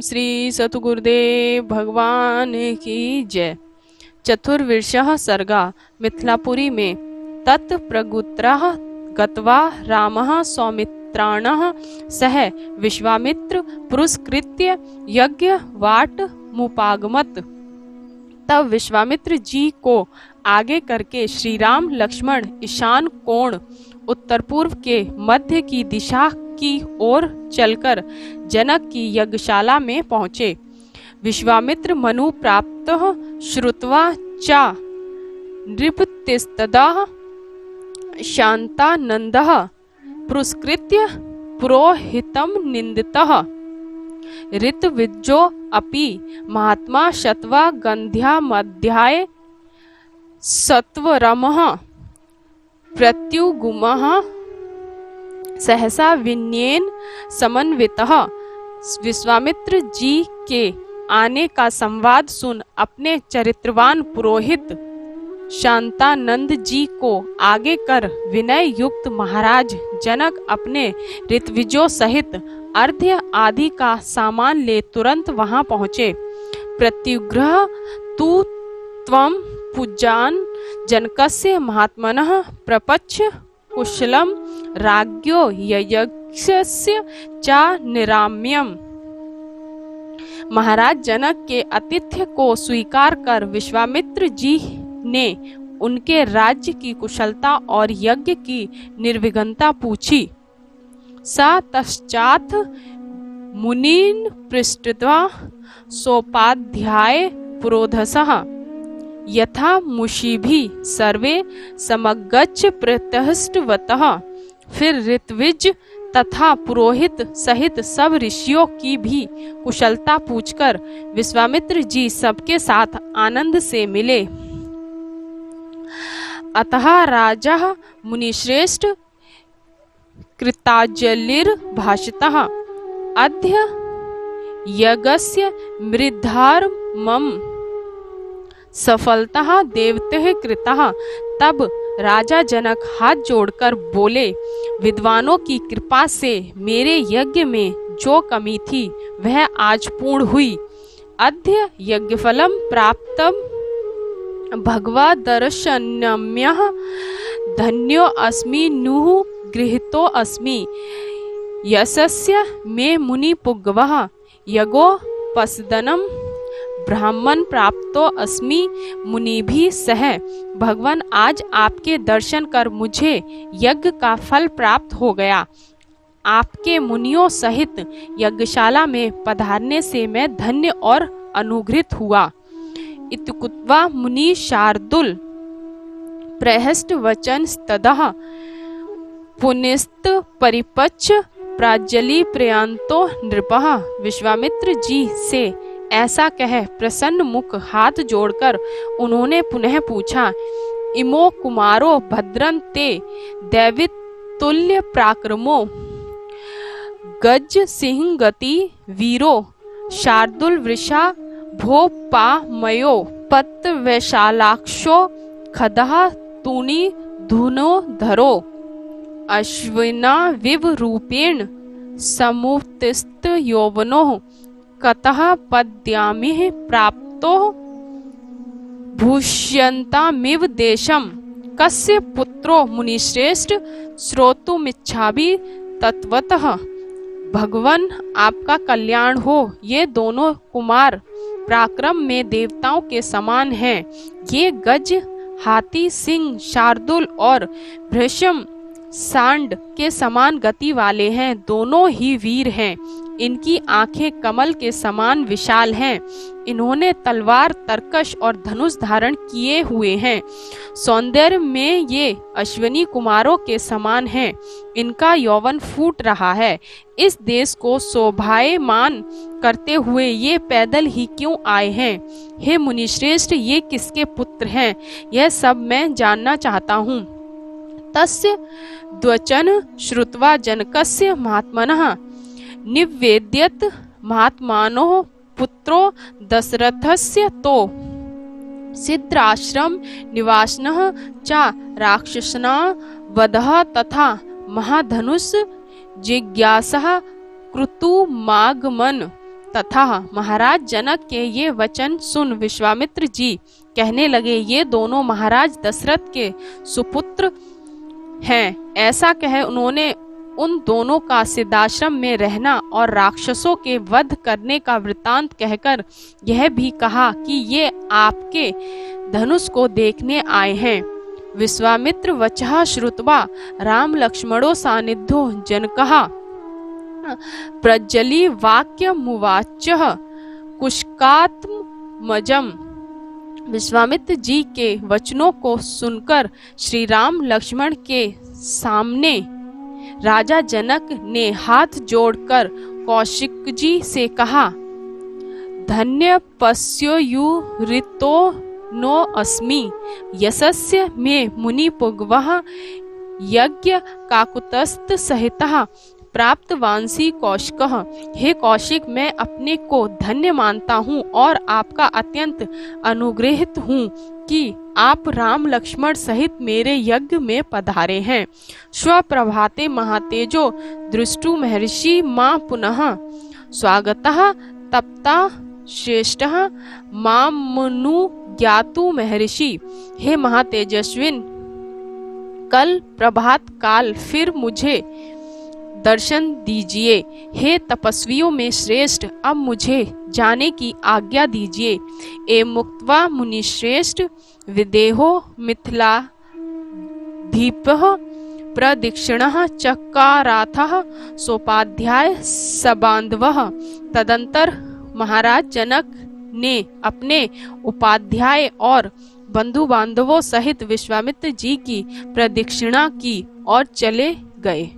श्री सतगुरुदेव भगवान की जय। चतुर्विंशः सर्गा। मिथिलापुरी में तत्प्रगुत्रः गत्वा रामः सौमित्राणः सह विश्वामित्र पुरस्कृत्य यज्ञवाट मुपागमत्। तब विश्वामित्र जी को आगे करके श्री राम लक्ष्मण ईशान कोण उत्तर पूर्व के मध्य की दिशा की ओर चलकर जनक की यज्ञशाला में पहुँचे। विश्वामित्र मनु प्राप्त श्रुत्वा च नृपतिस्तदा शांतानंदः पुरस्कृत्य पुरोहितं निंदितः। ऋतविज्जो अपि महात्मा शत्वा गंध्यामध्याय सत्वरमः प्रत्युगुमः सहसा विनयेन समन्वितः। विश्वामित्र जी के आने का संवाद सुन अपने चरित्रवान पुरोहित शांतानंद जी को आगे कर विनय युक्त महाराज जनक अपने ऋत्विजों सहित अर्घ्य आदि का सामान ले तुरंत वहां पहुँचे। प्रत्युग्रह तु त्वं पूजान जनकस्य महात्मनः प्रपच्छ कुशलम राज्ञो यज्ञस्य च निराम्यम। महाराज जनक के आतिथ्य को स्वीकार कर विश्वामित्र जी ने उनके राज्य की कुशलता और यज्ञ की निर्विघ्नता पूछी। सा तश्चात् मुनीन् पृष्ट्वा सोपाध्याय पुरोधसः यथा मुषिभिः सर्वे समगच्छ प्रतहष्टवतः। फिर ऋत्विज तथा पुरोहित सहित सब ऋषियों की भी कुशलता पूछकर विश्वामित्र जी सबके साथ आनंद से मिले। अतः राजा मुनिश्रेष्ठ कृतांजलिर्भाषितः अद्य यज्ञस्य मृद्धार्मम सफलतः देवते कृतः। तब राजा जनक हाथ जोड़कर बोले, विद्वानों की कृपा से मेरे यज्ञ में जो कमी थी वह आज पूर्ण हुई। अद्य यज्ञफलम प्राप्तम भगवा दर्शनम्यः धन्यो अस्मि नुः गृहीतो अस्मि यशस्य मे मुनि पुग्वः यगो पसदनम ब्राह्मण प्राप्तो अस्मि मुनि भी सह। भगवान आज आपके दर्शन कर मुझे यज्ञ का फल प्राप्त हो गया। आपके मुनियों सहित यज्ञशाला में पधारने से मैं धन्य और अनुग्रहित हुआ। इत्युक्त्वा मुनि शार्दुल प्रहस्त वचन तदः पुनस्त परिपच्छ प्राजलि प्रयांतो नृपः। विश्वामित्र जी से ऐसा कह प्रसन्न मुख हाथ जोड़कर उन्होंने पुनः पूछा, इमो कुमारो भद्रं ते दैवितुल्य पराक्रमो गज सिंह गति वीरो शार्दुल वृषा भोपामयो पत वैशालाक्षो खदः तूणी धुनो धरो अश्विना विव रूपेण समुत्थित यौवनो कतः पद्यामिः प्राप्तो भूष्यन्तामिव देशम कस्य पुत्रो मुनिश्रेष्ठ श्रोतुमिच्छामि तत्वतः। भगवान आपका कल्याण हो। ये दोनों कुमार पराक्रम में देवताओं के समान हैं। ये गज हाथी सिंह शार्दुल और भृशम सांड के समान गति वाले हैं। दोनों ही वीर हैं। इनकी आंखें कमल के समान विशाल हैं। इन्होंने तलवार तरकश और धनुष धारण किए हुए हैं। सौंदर्य में ये अश्विनी कुमारों के समान हैं। इनका यौवन फूट रहा है। इस देश को शोभायमान करते हुए ये पैदल ही क्यों आए हैं? हे मुनिश्रेष्ठ, ये किसके पुत्र हैं? यह सब मैं जानना चाहता हूँ। तस्य द्वचन श्रुत्वा जनकस्य महात्मनः निवेद्यत महात्मानो पुत्रो दशरथस्य तो सिद्धाश्रम निवासिनः च राक्षसना वधः तथा महाधनुष जिज्ञासः क्रतुमागमन तथा महाराज जनक के ये वचन सुन विश्वामित्र जी कहने लगे, ये दोनों महाराज दशरथ के सुपुत्र हैं। ऐसा कह उन्होंने उन दोनों का सिद्धाश्रम में रहना और राक्षसों के वध करने का वृतांत कहकर यह भी कहा कि ये आपके धनुष को देखने आए हैं। विश्वामित्र वचः श्रुत्वा राम लक्ष्मणो सानिध्यो जनकः प्रज्जलि वाक्यमुवाचः कुशकात्मजम्। विश्वामित्र जी के वचनों को सुनकर श्री राम लक्ष्मण के सामने राजा जनक ने हाथ जोड़कर कौशिक जी से कहा, धन्य पश्योयुरितो नो अस्मि यशस्य मे मुनि पुंगवः यज्ञ काकुतस्थ सहितः प्राप्त वांसी कौशिकः। हे कौशिक, मैं अपने को धन्य मानता हूँ और आपका अत्यंत अनुग्रहित हूँ कि आप राम लक्ष्मण सहित मेरे यज्ञ में पधारे हैं। स्वप्रभाते महातेजो दृष्टु महर्षि मां पुनः स्वागतः तप्ता श्रेष्ठः मामनु ज्ञातु महर्षि। हे महातेजस्विन, कल प्रभात काल फिर मुझे दर्शन दीजिए। हे तपस्वियों में श्रेष्ठ, अब मुझे जाने की आज्ञा दीजिए। ए मुक्त्वा मुनिश्रेष्ठ विदेहो मिथिला दीपः प्रदक्षिणः चकाराथः सोपाध्याय सबांधवः। तदंतर महाराज जनक ने अपने उपाध्याय और बंधु बांधवों सहित विश्वामित्र जी की प्रदक्षिणा की और चले गए।